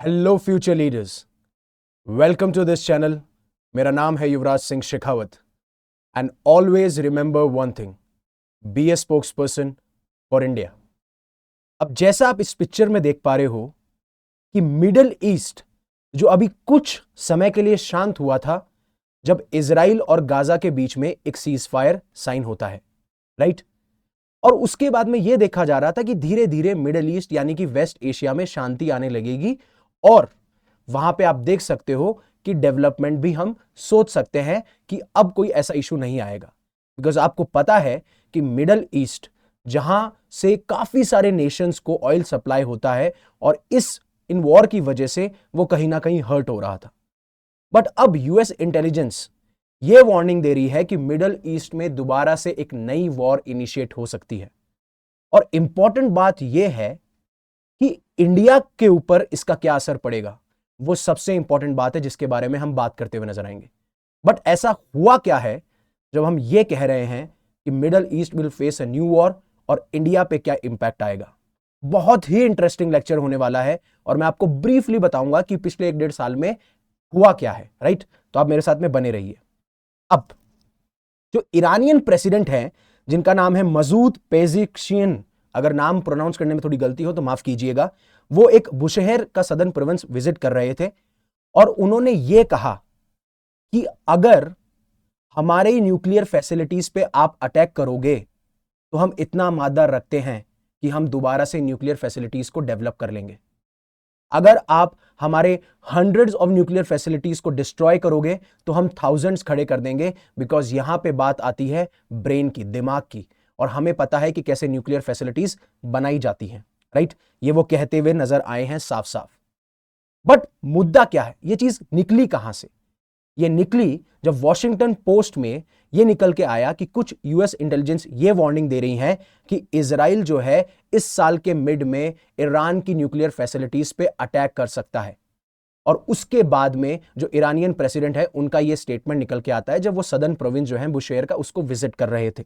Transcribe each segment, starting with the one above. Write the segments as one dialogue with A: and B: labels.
A: Hello future leaders, welcome to this channel. मेरा नाम है Yuvraj Singh Shekhawat and always remember one thing, be a spokesperson for India. अब जैसा आप इस पिक्चर में देख पा रहे हो कि मिडिल ईस्ट जो अभी कुछ समय के लिए शांत हुआ था जब इजराइल और गाजा के बीच में एक सीज फायर साइन होता है, राइट? और उसके बाद में यह देखा जा रहा था कि धीरे धीरे मिडिल ईस्ट यानी कि वेस्ट एशिया में शांति आने लगेगी और वहां पे आप देख सकते हो कि डेवलपमेंट भी हम सोच सकते हैं कि अब कोई ऐसा इशू नहीं आएगा। बिकॉज आपको पता है कि मिडिल ईस्ट जहां से काफी सारे नेशंस को ऑयल सप्लाई होता है और इन वॉर की वजह से वो कहीं ना कहीं हर्ट हो रहा था। बट अब यूएस इंटेलिजेंस ये वार्निंग दे रही है कि मिडिल ईस्ट में दोबारा से एक नई वॉर इनिशिएट हो सकती है। और इंपॉर्टेंट बात यह है कि इंडिया के ऊपर इसका क्या असर पड़ेगा, वो सबसे इंपॉर्टेंट बात है जिसके बारे में हम बात करते हुए नजर आएंगे। बट ऐसा हुआ क्या है जब हम ये कह रहे हैं कि middle east will face a new war और इंडिया पे क्या इंपैक्ट आएगा? बहुत ही इंटरेस्टिंग लेक्चर होने वाला है और मैं आपको ब्रीफली बताऊंगा कि पिछले 1-1.5 साल में हुआ क्या है, राइट? तो आप मेरे साथ में बने रहिए। अब जो ईरानियन प्रेसिडेंट हैं जिनका नाम है मसूद पेजिशकियान, अगर नाम प्रोनाउंस करने में थोड़ी गलती हो तो माफ कीजिएगा, वो एक बुशहर का सदर्न प्रोविंस विजिट कर रहे थे और उन्होंने ये कहा कि अगर हमारे न्यूक्लियर फैसिलिटीज पे आप अटैक करोगे तो हम इतना मादा रखते हैं कि हम दोबारा से न्यूक्लियर फैसिलिटीज को डेवलप कर लेंगे। अगर आप हमारे हंड्रेड्स ऑफ न्यूक्लियर फैसिलिटीज को डिस्ट्रॉय करोगे तो हम थाउजेंड्स खड़े कर देंगे। बिकॉज यहां पे बात आती है ब्रेन की, दिमाग की, और हमें पता है कि कैसे न्यूक्लियर फैसिलिटीज बनाई जाती हैं, राइट? ये वो कहते हुए नजर आए हैं साफ साफ। बट मुद्दा क्या है, ये चीज निकली कहां से? ये निकली जब वॉशिंगटन पोस्ट में ये निकल के आया कि कुछ यूएस इंटेलिजेंस ये वार्निंग दे रही है कि इजराइल जो है इस साल के मिड में ईरान की न्यूक्लियर फैसिलिटीज पे अटैक कर सकता है। और उसके बाद में जो ईरानियन प्रेसिडेंट है उनका ये स्टेटमेंट निकल के आता है जब वो सदर्न प्रोविंस जो है बुशेयर का, उसको विजिट कर रहे थे।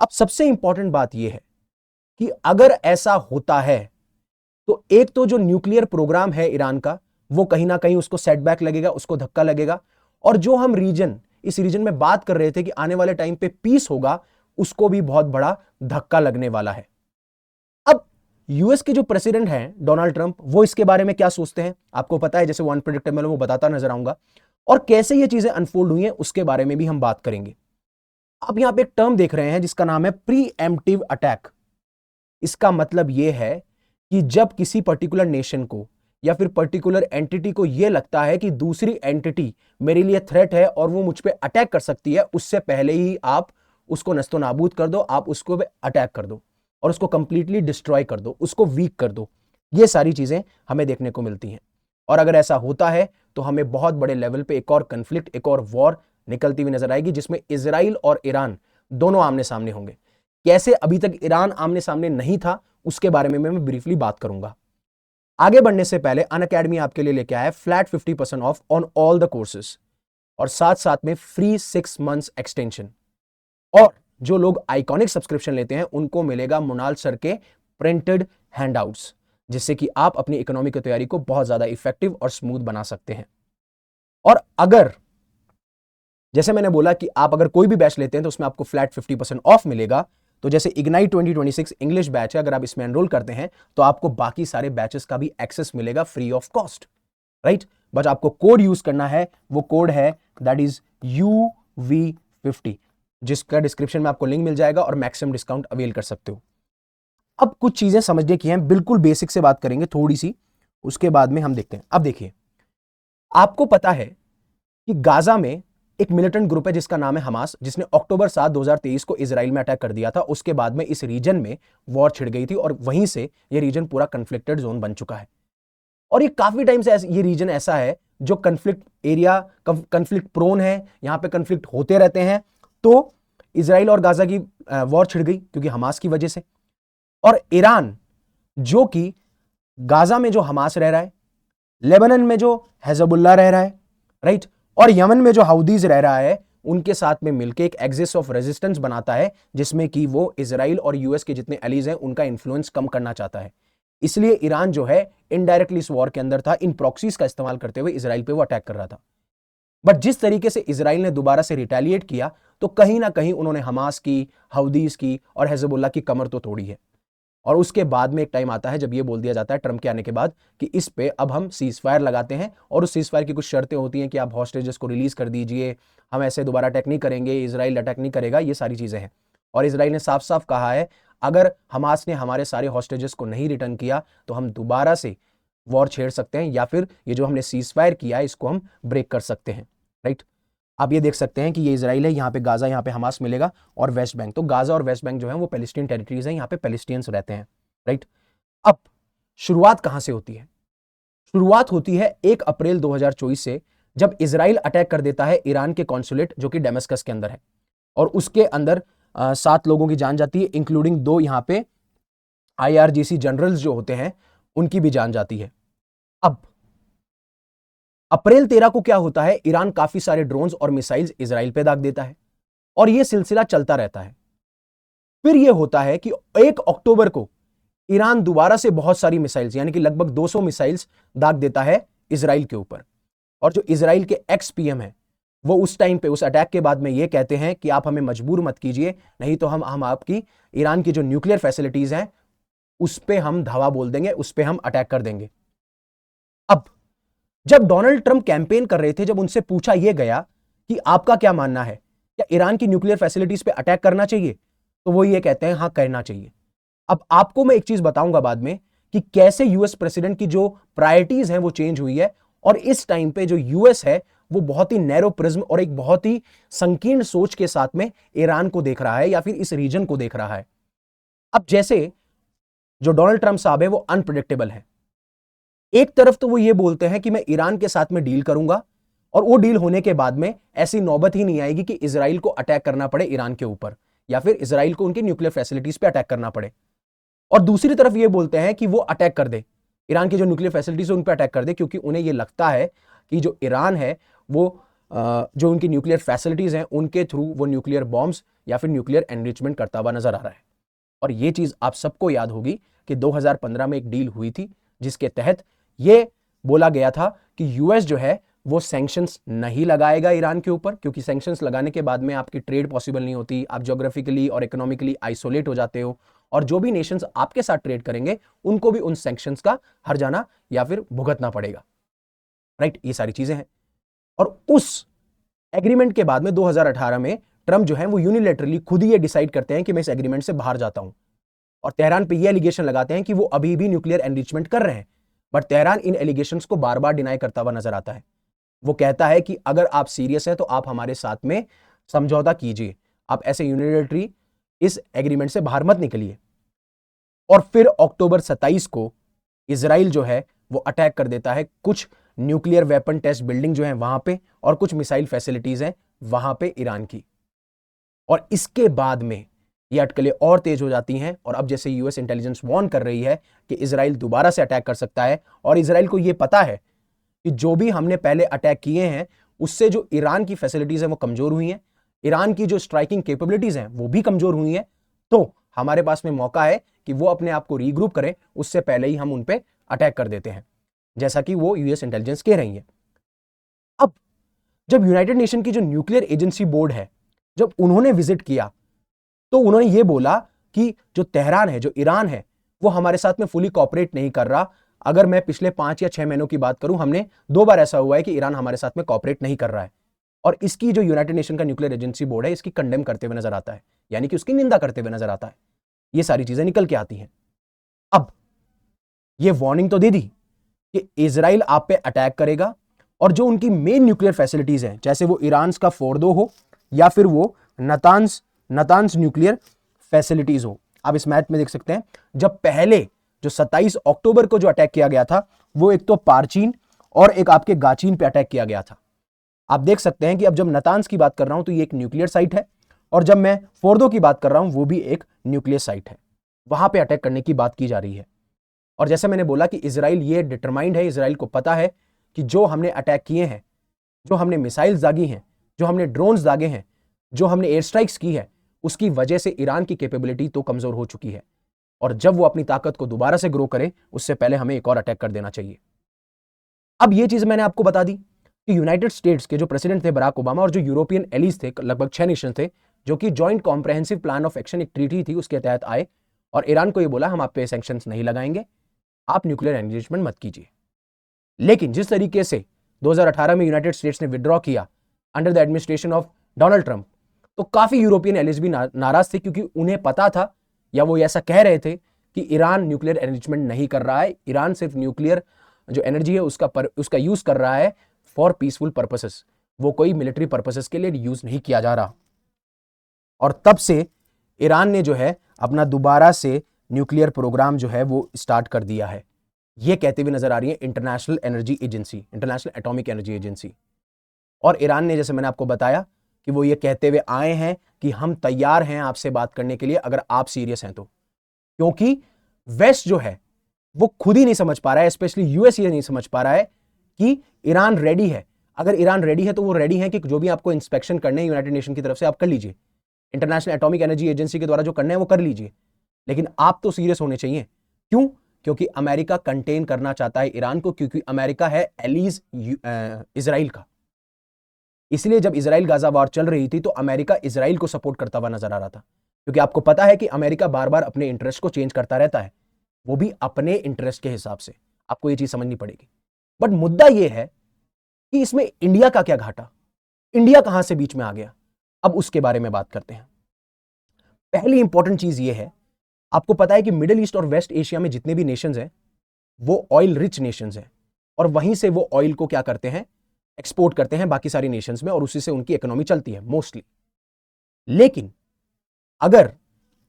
A: अब सबसे इंपॉर्टेंट बात यह है कि अगर ऐसा होता है तो एक तो जो न्यूक्लियर प्रोग्राम है ईरान का वो कहीं ना कहीं उसको सेटबैक लगेगा, उसको धक्का लगेगा। और जो हम इस रीजन में बात कर रहे थे कि आने वाले टाइम पे पीस होगा, उसको भी बहुत बड़ा धक्का लगने वाला है। अब यूएस के जो प्रेसिडेंट हैं डोनाल्ड ट्रंप, वो इसके बारे में क्या सोचते हैं आपको पता है, जैसे वो अनप्रेडिक्टेबल, वो बताता नजर आऊंगा। और कैसे ये चीजें अनफोल्ड हुई हैं उसके बारे में भी हम बात करेंगे। आप यहां पे एक टर्म देख रहे हैं जिसका नाम है प्रीएम्प्टिव अटैक। इसका मतलब यह है कि जब किसी पर्टिकुलर नेशन को या फिर पर्टिकुलर एंटिटी को यह लगता है कि दूसरी एंटिटी मेरे लिए थ्रेट है और वो मुझ पे अटैक कर सकती है, उससे पहले ही आप उसको नस्तो नाबूद कर दो, आप उसको पे अटैक कर दो और उसको कंप्लीटली डिस्ट्रॉय कर दो, उसको वीक कर दो। ये सारी चीजें हमें देखने को मिलती हैं। और अगर ऐसा होता है तो हमें बहुत बड़े लेवल पे एक और कंफ्लिक्ट, एक और वॉर निकलती हुई नजर आएगी जिसमें इजराइल और ईरान दोनों आमने सामने होंगे। कैसे अभी तक ईरान आमने सामने नहीं था उसके बारे में मैं ब्रीफली बात करूंगा। आगे बढ़ने से पहले अनअकैडमी आपके लिए लेके आया flat 50% of on all the courses और साथ साथ में फ्री 6 मंथ्स एक्सटेंशन। और जो लोग आइकॉनिक सब्सक्रिप्शन लेते हैं उनको मिलेगा मुनाल सर के प्रिंटेड हैंडआउट्स, जिससे कि आप अपनी इकोनॉमी की तैयारी को बहुत ज्यादा इफेक्टिव और स्मूथ बना सकते हैं। और अगर जैसे मैंने बोला कि आप अगर कोई भी बैच लेते हैं तो उसमें आपको फ्लैट 50% ऑफ मिलेगा। तो जैसे इग्नाइट 2026 इंग्लिश बैच है, अगर आप इसमें एनरोल करते हैं तो आपको बाकी सारे बैचेस का भी एक्सेस मिलेगा free of cost, right? But आपको कोड यूज करना है, वो कोड है दैट इज UV50, जिसका डिस्क्रिप्शन में आपको लिंक मिल जाएगा और मैक्सिमम डिस्काउंट अवेल कर सकते हो। अब कुछ चीजें समझने की हैं, बिल्कुल बेसिक से बात करेंगे थोड़ी सी, उसके बाद में हम देखते हैं। अब देखिए, आपको पता है कि गाजा में एक मिलिटेंट ग्रुप है जिसका नाम है हमास, जिसने अक्टूबर 7, 2023 को इजराइल में अटैक कर दिया था। उसके बाद में इस रीजन में वॉर छिड़ गई थी और वहीं से ये रीजन पूरा कन्फ्लिक्टेड जोन बन चुका है। और ये काफी टाइम से ये रीजन ऐसा है जो कन्फ्लिक्ट एरिया, कन्फ्लिक्ट प्रोन है, यहां पे कन्फ्लिक्ट होते रहते हैं। तो इजराइल और गाजा की वॉर छिड़ गई क्योंकि हमास की वजह से। और ईरान, जो कि गाजा में जो हमास रह रहा है, लेबनान में जो हिजबुल्लाह रह रहा है, राइट, और यमन में जो हाउदीज रह रहा है, उनके साथ में मिलकर एक एक्सिस ऑफ रेजिस्टेंस बनाता है जिसमें कि वो इजराइल और यूएस के जितने एलीज हैं उनका इंफ्लुएंस कम करना चाहता है। इसलिए ईरान जो है इनडायरेक्टली इस वॉर के अंदर था, इन प्रॉक्सीज का इस्तेमाल करते हुए इसराइल पे वो अटैक कर रहा था। बट जिस तरीके से इसराइल ने दोबारा से रिटेलिएट किया, तो कहीं ना कहीं उन्होंने हमास की, हौदीस की और हिजबुल्लाह की कमर तो तोड़ी है। और उसके बाद में एक टाइम आता है जब ये बोल दिया जाता है ट्रंप के आने के बाद कि इस पे अब हम सीज फायर लगाते हैं, और उस सीज फायर की कुछ शर्तें होती हैं कि आप हॉस्टेजेस को रिलीज कर दीजिए, हम ऐसे दोबारा अटैक नहीं करेंगे, इजराइल अटैक नहीं करेगा, ये सारी चीजें हैं। और इजराइल ने साफ साफ कहा है अगर हमास ने हमारे सारे हॉस्टेजेस को नहीं रिटर्न किया तो हम दोबारा से वॉर छेड़ सकते हैं, या फिर ये जो हमने सीज फायर किया है इसको हम ब्रेक कर सकते हैं। राइट, आप ये देख सकते हैं कि ये इजराइल है, यहाँ पे गाजा, यहाँ पे हमास मिलेगा, और वेस्ट बैंक। तो गाजा और वेस्ट बैंक जो है वो पैलेस्टीन टेरिटरीज है, यहाँ पे पैलेस्टीनियंस रहते हैं। राइट, अब शुरुआत कहां से होती है? शुरुआत होती है 1 अप्रैल 2024 से, जब इजराइल अटैक कर देता है ईरान के कॉन्सुलेट जो कि डेमस्कस के अंदर है, और उसके अंदर 7 लोगों की जान जाती है, इंक्लूडिंग 2 यहां पे IRGC जनरल्स जो होते हैं उनकी भी जान जाती है। अब अप्रैल 13 को क्या होता है, ईरान काफी सारे ड्रोन्स और मिसाइल्स इजराइल पे दाग देता है, और यह सिलसिला चलता रहता है। फिर यह होता है कि 1 अक्टूबर को ईरान दोबारा से बहुत सारी मिसाइल्स, यानी कि लगभग 200 मिसाइल्स दाग देता है इजराइल के ऊपर। और जो इजराइल के एक्स PM है वो उस टाइम पे, उस अटैक के बाद में ये कहते हैं कि आप हमें मजबूर मत कीजिए, नहीं तो हम आपकी ईरान की जो न्यूक्लियर फैसिलिटीज हैं उस पे हम धावा बोल देंगे, उस पे हम अटैक कर देंगे। अब जब डोनाल्ड ट्रंप कैंपेन कर रहे थे, जब उनसे पूछा यह गया कि आपका क्या मानना है, क्या ईरान की न्यूक्लियर फैसिलिटीज पे अटैक करना चाहिए, तो वो ये कहते हैं हाँ करना चाहिए। अब आपको मैं एक चीज बताऊंगा बाद में कि कैसे यूएस प्रेसिडेंट की जो प्रायोरिटीज हैं वो चेंज हुई है, और इस टाइम पे जो यूएस है वो बहुत ही नैरो प्रिज्म और एक बहुत ही संकीर्ण सोच के साथ में ईरान को देख रहा है, या फिर इस रीजन को देख रहा है। अब जैसे जो डोनाल्ड ट्रंप साहब है वो अनप्रिडिक्टेबल है। एक तरफ तो वो ये बोलते हैं कि मैं ईरान के साथ में डील करूंगा, और वो डील होने के बाद में ऐसी नौबत ही नहीं आएगी कि इजराइल को अटैक करना पड़े ईरान के ऊपर, या फिर इजराइल को उनकी न्यूक्लियर फैसिलिटीज पे अटैक करना पड़े। और दूसरी तरफ ये बोलते हैं कि वो अटैक कर दे, ईरान की जो न्यूक्लियर फैसिलिटीज है उन पर अटैक कर दे, क्योंकि उन्हें ये लगता है कि जो ईरान है वो जो उनकी न्यूक्लियर फैसिलिटीज हैं उनके थ्रू वो न्यूक्लियर बॉम्ब्स या फिर न्यूक्लियर एनरिचमेंट करता हुआ नजर आ रहा है। और ये चीज आप सबको याद होगी कि 2015 में एक डील हुई थी जिसके तहत ये बोला गया था कि यूएस जो है वो सैंक्शंस नहीं लगाएगा ईरान के ऊपर, क्योंकि सैंक्शंस लगाने के बाद में आपकी ट्रेड पॉसिबल नहीं होती, आप ज्योग्राफिकली और इकोनॉमिकली आइसोलेट हो जाते हो, और जो भी नेशंस आपके साथ ट्रेड करेंगे उनको भी उन सैंक्शंस का हर्जाना या फिर भुगतना पड़ेगा। राइट, ये सारी चीजें हैं। और उस एग्रीमेंट के बाद में 2018 में ट्रंप जो है वो यूनिलेटरली खुद ही ये डिसाइड करते हैं कि मैं इस एग्रीमेंट से बाहर जाता हूं, और तेहरान पे ये एलिगेशन लगाते हैं कि वो अभी भी न्यूक्लियर एनरिचमेंट कर रहे हैं। बट तेहरान इन एलिगेशंस को बार बार डिनाई करता हुआ नजर आता है। वो कहता है कि अगर आप सीरियस हैं तो आप हमारे साथ में समझौता कीजिए, आप ऐसे यूनिलेटरी इस एग्रीमेंट से बाहर मत निकलिए। और फिर अक्टूबर 27 को इजराइल जो है वो अटैक कर देता है कुछ न्यूक्लियर वेपन टेस्ट बिल्डिंग जो है वहां पे, और कुछ मिसाइल फैसिलिटीज हैं वहां पे ईरान की। और इसके बाद में ये अटकलें और तेज हो जाती हैं, और अब जैसे यूएस इंटेलिजेंस वार्न कर रही है कि इजराइल दोबारा से अटैक कर सकता है, और इजराइल को ये पता है कि जो भी हमने पहले अटैक किए हैं उससे जो ईरान की फैसिलिटीज हैं वो कमजोर हुई हैं, ईरान की जो स्ट्राइकिंग कैपेबिलिटीज हैं वो भी कमजोर हुई हैं, तो हमारे पास में मौका है कि वो अपने आप को रीग्रुप करें, उससे पहले ही हम उन पे अटैक कर देते हैं, जैसा कि वो यूएस इंटेलिजेंस कह रही है। अब जब यूनाइटेड नेशन की जो न्यूक्लियर एजेंसी बोर्ड है, जब उन्होंने विजिट किया तो उन्होंने ये बोला कि जो तेहरान है, जो ईरान है, वो हमारे साथ में फुली कॉपरेट नहीं कर रहा। अगर मैं पिछले 5 या 6 महीनों की बात करूं, हमने 2 बार ऐसा हुआ है कि ईरान हमारे साथ में कॉपरेट नहीं कर रहा है, और इसकी जो यूनाइटेड नेशन का न्यूक्लियर एजेंसी बोर्ड है इसकी कंडेम करते हुए नजर आता है, यानी कि उसकी निंदा करते हुए नजर आता है। ये सारी चीजें निकल के आती हैं। अब ये वार्निंग तो दे दी कि इजराइल आप पे अटैक करेगा, और जो उनकी मेन न्यूक्लियर फैसिलिटीज हैं, जैसे वो ईरान का फोर्डो हो या फिर वो नतान्स न्यूक्लियर फैसिलिटीज हो। आप इस मैप में देख सकते हैं, जब पहले जो 27 अक्टूबर को जो अटैक किया गया था वो एक तो पारचीन और एक आपके गाचीन पे अटैक किया गया था। आप देख सकते हैं कि अब जब नतान्स की बात कर रहा हूं तो ये एक न्यूक्लियर साइट है, और जब मैं फोर्डो की बात कर रहा हूं वो भी एक न्यूक्लियर साइट है, वहां पे अटैक करने की बात की जा रही है। और जैसे मैंने बोला कि इजराइल ये डिटरमाइंड है, इजराइल को पता है कि जो हमने अटैक किए हैं, जो हमने मिसाइल्स दागी हैं, जो हमने ड्रोन्स दागे हैं, जो हमने एयर स्ट्राइक्स की है, उसकी वजह से ईरान की कैपेबिलिटी तो कमजोर हो चुकी है। और जब वो अपनी ताकत को दोबारा से ग्रो करे उससे पहले हमें एक और अटैक कर देना चाहिए। अब ये चीज मैंने आपको बता दी कि यूनाइटेड स्टेट्स के जो प्रेसिडेंट थे बराक ओबामा और जो यूरोपियन एलीज थे लगभग 6 नेशन थे जो कि joint comprehensive plan of action एक ट्रीटी थी उसके तहत आए और ईरान को ये बोला हम आप पे सैंक्शंस नहीं लगाएंगे, आप न्यूक्लियर एंगेजमेंट मत कीजिए। लेकिन जिस तरीके से 2018 में यूनाइटेड स्टेट्स ने विड्रॉ किया under the administration of Donald Trump, तो काफी यूरोपियन एलीज भी नाराज थे क्योंकि उन्हें पता था या वो ऐसा कह रहे थे कि ईरान न्यूक्लियर एंगेजमेंट नहीं कर रहा है, ईरान सिर्फ न्यूक्लियर जो एनर्जी है उसका यूज कर रहा है फॉर पीसफुल पर्पसेस, वो कोई मिलिट्री पर्पसेस के लिए यूज नहीं किया जा रहा। और तब से ईरान ने जो है अपना दोबारा से न्यूक्लियर प्रोग्राम जो है वो स्टार्ट कर दिया है, ये कहते हुए नजर आ रही है international energy agency, international atomic energy agency. और ईरान ने जैसे मैंने आपको बताया कि वो ये कहते हुए आए हैं कि हम तैयार हैं आपसे बात करने के लिए अगर आप सीरियस हैं तो, क्योंकि वेस्ट जो है वो खुद ही नहीं समझ पा रहा है, स्पेशली यूएस ये नहीं समझ पा रहा है कि ईरान रेडी है। अगर ईरान रेडी है तो वो रेडी है कि जो भी आपको इंस्पेक्शन करने हैं यूनाइटेड नेशन की तरफ से आप कर लीजिए, इंटरनेशनल एटॉमिक एनर्जी एजेंसी के द्वारा जो करना है वो कर लीजिए, लेकिन आप तो सीरियस होने चाहिए। क्यों? क्योंकि अमेरिका कंटेन करना चाहता है ईरान को, क्योंकि अमेरिका है एलीज इजराइल का। इसलिए जब इजराइल गाजा वार चल रही थी तो अमेरिका इजराइल को सपोर्ट करता हुआ नजर आ रहा था, क्योंकि आपको पता है कि अमेरिका बार बार अपने इंटरेस्ट को चेंज करता रहता है, वो भी अपने इंटरेस्ट के हिसाब से। आपको ये चीज समझनी पड़ेगी। बट मुद्दा यह है कि इसमें इंडिया का क्या घाटा, इंडिया कहां से बीच में आ गया। अब उसके बारे में बात करते हैं। पहली इंपॉर्टेंट चीज यह है, आपको पता है कि मिडिल ईस्ट और वेस्ट एशिया में जितने भी नेशंस हैं वो ऑयल रिच नेशंस हैं और वहीं से वो ऑयल को क्या करते हैं, एक्सपोर्ट करते हैं बाकी सारी नेशंस में और उसी से उनकी इकोनॉमी चलती है मोस्टली। लेकिन अगर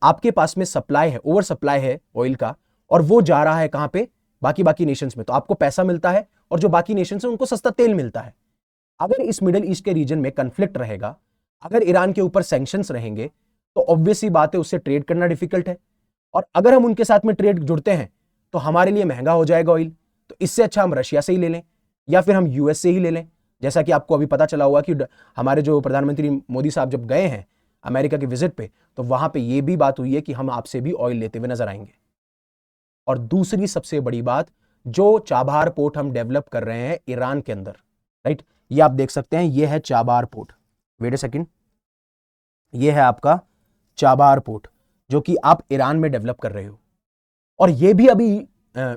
A: आपके पास में सप्लाई है, ओवर सप्लाई है ऑयल का और वो जा रहा है कहां पे, बाकी नेशंस में, तो आपको पैसा मिलता है और जो बाकी नेशंस हैं उनको सस्ता तेल मिलता है। अगर इस मिडिल ईस्ट के रीजन में कंफ्लिक्ट रहेगा, अगर ईरान के ऊपर सैंक्शंस रहेंगे तो ऑब्वियस ही बात है उससे ट्रेड करना डिफिकल्ट है, और अगर हम उनके साथ में ट्रेड जुड़ते हैं तो हमारे लिए महंगा हो जाएगा ऑयल। तो इससे अच्छा हम रशिया से ही ले लें या फिर हम यूएस से ही ले लें। जैसा कि आपको अभी पता चला होगा कि हमारे जो प्रधानमंत्री मोदी साहब जब गए हैं अमेरिका के विजिट पे, तो वहां पे ये भी बात हुई है कि हम आपसे भी ऑयल लेते हुए नजर आएंगे। और दूसरी सबसे बड़ी बात, जो चाबार पोर्ट हम डेवलप कर रहे हैं ईरान के अंदर, राइट, ये आप देख सकते हैं, ये है Chabahar port. Wait a second, ये है आपका चाबार पोर्ट जो कि आप ईरान में डेवलप कर रहे हो। और ये भी अभी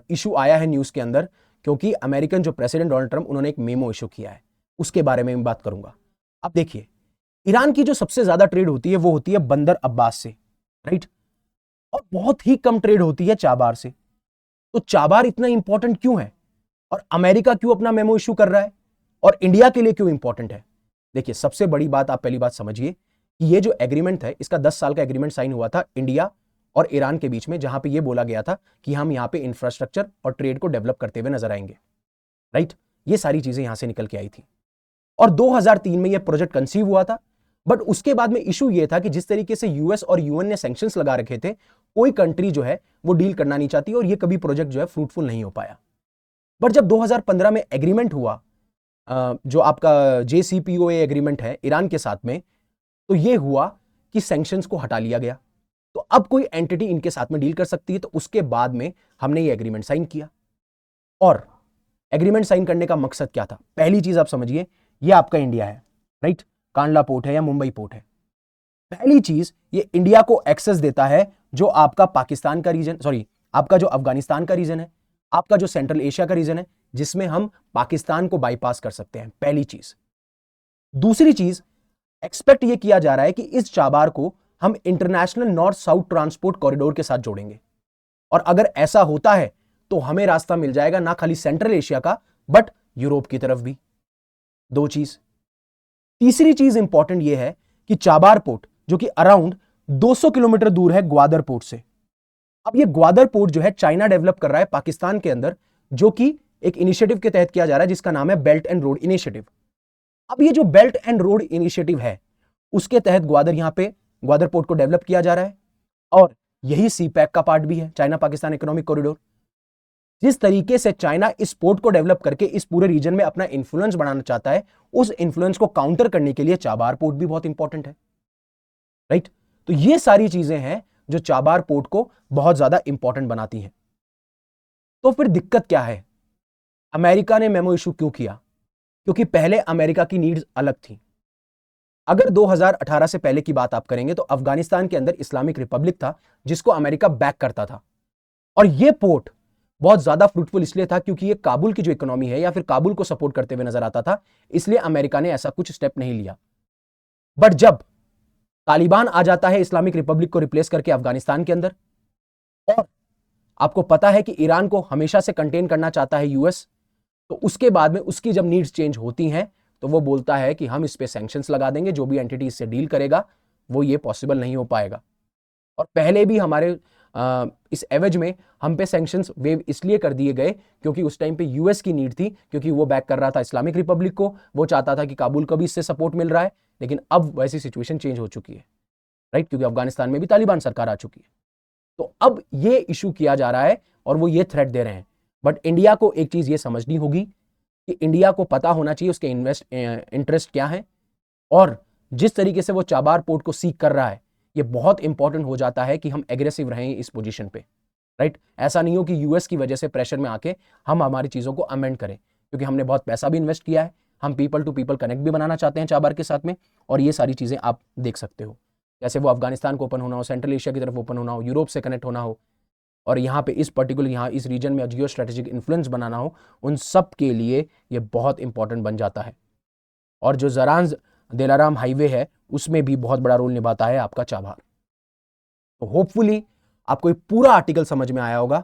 A: इशू आया है न्यूज के अंदर, क्योंकि अमेरिकन जो प्रेसिडेंट डोनाल्ड ट्रंप उन्होंने एक मेमो इशू किया है, उसके बारे में मैं बात करूंगा। अब देखिए, ईरान की जो सबसे ज्यादा ट्रेड होती है वो होती है बंदर अब्बास से, राइट, और बहुत ही कम ट्रेड होती है चाबार से। तो चाबार इतना इंपॉर्टेंट क्यों है और अमेरिका क्यों अपना मेमो इशू कर रहा है और इंडिया के लिए क्यों इंपॉर्टेंट है? देखिए, सबसे बड़ी बात, आप पहली बात समझिए कि ये जो एग्रीमेंट है इसका 10 साल का एग्रीमेंट साइन हुआ था इंडिया और ईरान के बीच में, जहां पे ये बोला गया था कि हम यहां पे इंफ्रास्ट्रक्चर और ट्रेड को डेवलप करते हुए नजर आएंगे, राइट। ये सारी चीजें यहां से निकल के आई थी और 2003 में ये प्रोजेक्ट कंसीव हुआ था। बट उसके बाद में इशू ये था कि जिस तरीके से यूएस और यूएन ने सैंक्शंस लगा रखे थे, कोई कंट्री जो है वो डील करना नहीं चाहती और ये कभी प्रोजेक्ट जो है फ्रूटफुल नहीं हो पाया। बट जब 2015 में एग्रीमेंट हुआ, जो आपका JCPOA एग्रीमेंट है ईरान के साथ में, तो ये हुआ कि सैंक्शंस को हटा लिया गया, तो अब कोई एंटिटी इनके साथ में डील कर सकती है। तो उसके बाद में हमने ये एग्रीमेंट साइन किया। और एग्रीमेंट साइन करने का मकसद क्या था? पहली चीज आप समझिए, ये आपका इंडिया है, राइट, कांडला पोर्ट है या मुंबई पोर्ट है। पहली चीज, ये इंडिया को एक्सेस देता है जो आपका पाकिस्तान का रीजन, सॉरी, आपका जो अफगानिस्तान का रीजन है, आपका जो सेंट्रल एशिया का रीजन है, जिसमें हम पाकिस्तान को बाईपास कर सकते हैं, पहली चीज। दूसरी चीज, एक्सपेक्ट ये किया जा रहा है कि इस चाबार को हम international north south transport corridor के साथ जोड़ेंगे, और अगर ऐसा होता है तो हमें रास्ता मिल जाएगा ना खाली सेंट्रल एशिया का बट यूरोप की तरफ भी। दो चीज। तीसरी चीज इंपॉर्टेंट यह है कि चाबार पोर्ट जो कि अराउंड 200 किलोमीटर दूर है ग्वादर पोर्ट से। अब ये ग्वादर पोर्ट जो है चाइना डेवलप कर रहा है पाकिस्तान के अंदर, जो कि एक इनिशिएटिव के तहत किया जा रहा है जिसका नाम है बेल्ट एंड रोड इनिशिएटिव। अब ये जो बेल्ट एंड रोड इनिशिएटिव है उसके तहत ग्वादर पोर्ट को डेवलप किया जा रहा है, और यही CPEC का पार्ट भी है, चाइना पाकिस्तान इकोनॉमिक कॉरिडोर। जिस तरीके से चाइना इस पोर्ट को डेवलप करके इस पूरे रीजन में अपना इंफ्लुएंस बढ़ाना चाहता है, उस इंफ्लुएंस को काउंटर करने के लिए चाबार पोर्ट भी बहुत इंपॉर्टेंट है, राइट। तो ये सारी चीजें हैं जो चाबार पोर्ट को बहुत ज्यादा इंपॉर्टेंट बनाती हैं। तो फिर दिक्कत क्या है? अमेरिका ने मेमो इशू क्यों किया? क्योंकि पहले अमेरिका की नीड्स अलग थी। अगर 2018 से पहले की बात आप करेंगे तो अफगानिस्तान के अंदर इस्लामिक रिपब्लिक था जिसको अमेरिका बैक करता था, और यह पोर्ट बहुत ज्यादा फ्रूटफुल इसलिए था क्योंकि ये काबुल की जो इकोनॉमी है या फिर काबुल को सपोर्ट करते हुए नजर आता था, इसलिए अमेरिका ने ऐसा कुछ स्टेप नहीं लिया। बट जब तालिबान आ जाता है इस्लामिक रिपब्लिक को रिप्लेस करके अफगानिस्तान के अंदर, और आपको पता है कि ईरान को हमेशा से कंटेन करना चाहता है यूएस, तो उसके बाद में उसकी जब नीड्स चेंज होती हैं तो वो बोलता है कि हम इस पे सैंक्शंस लगा देंगे, जो भी एंटिटी इससे डील करेगा वो ये पॉसिबल नहीं हो पाएगा। और पहले भी हमारे इस एवज में हम पे सैंक्शंस वेव इसलिए कर दिए गए क्योंकि उस टाइम पे यूएस की नीड थी, क्योंकि वो बैक कर रहा था इस्लामिक रिपब्लिक को, वो चाहता था कि काबुल को भी इससे सपोर्ट मिल रहा है। लेकिन अब वैसी सिचुएशन चेंज हो चुकी है, राइट, क्योंकि अफगानिस्तान में भी तालिबान सरकार आ चुकी है। तो अब ये इशू किया जा रहा है और वो ये थ्रेट दे रहे हैं। बट इंडिया को एक चीज ये समझनी होगी कि इंडिया को पता होना चाहिए उसके इंटरेस्ट क्या है, और जिस तरीके से वो चाबार पोर्ट को सीक कर रहा है, ये बहुत इंपॉर्टेंट हो जाता है कि हम एग्रेसिव रहें इस पोजीशन पे, राइट। ऐसा नहीं हो कि यूएस की वजह से प्रेशर में आके हम हमारी चीजों को अमेंड करें, क्योंकि हमने बहुत पैसा भी इन्वेस्ट किया है, हम पीपल टू पीपल कनेक्ट भी बनाना चाहते हैं चाबार के साथ में, और ये सारी चीजें आप देख सकते हो, जैसे वो अफगानिस्तान को ओपन होना हो, सेंट्रल एशिया की तरफ ओपन होना हो, यूरोप से कनेक्ट होना हो, और यहाँ पे इस पर्टिकुलर यहाँ इस रीजन में जियो स्ट्रेटेजिक इन्फ्लुएंस बनाना हो, उन सब के लिए ये बहुत इंपॉर्टेंट बन जाता है। और जो जरान दिलाराम हाईवे है उसमें भी बहुत बड़ा रोल निभाता है आपका चाबार। तो होपफुली आपको ये पूरा आर्टिकल समझ में आया होगा,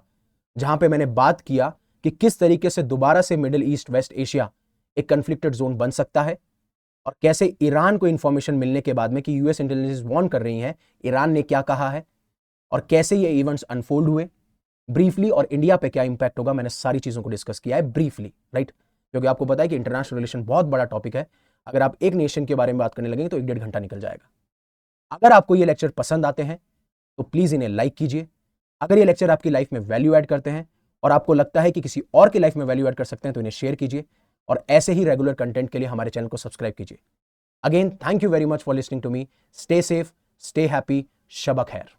A: जहां पे मैंने बात किया कि किस तरीके से दोबारा से मिडिल ईस्ट वेस्ट एशिया एक कन्फ्लिक्टेड जोन बन सकता है, और कैसे ईरान को इंफॉर्मेशन मिलने के बाद में कि यूएस इंटेलिजेंस वार्न कर रही है, ईरान ने क्या कहा है, और कैसे ये इवेंट्स अनफोल्ड हुए ब्रीफली, और इंडिया पे क्या इंपैक्ट होगा। मैंने सारी चीजों को डिस्कस किया है ब्रीफली, राइट, क्योंकि आपको पता है कि इंटरनेशनल रिलेशन बहुत बड़ा टॉपिक है। अगर आप एक नेशन के बारे में बात करने लगेंगे तो 1-1.5 घंटा निकल जाएगा। अगर आपको ये लेक्चर पसंद आते हैं तो प्लीज इन्हें लाइक कीजिए। अगर ये लेक्चर आपकी लाइफ में वैल्यू ऐड करते हैं और आपको लगता है कि किसी और की लाइफ में वैल्यू ऐड कर सकते हैं तो इन्हें शेयर कीजिए, और ऐसे ही रेगुलर कंटेंट के लिए हमारे चैनल को सब्सक्राइब कीजिए। Again thank you very much for listening to me. Stay safe, stay happy, शब खैर।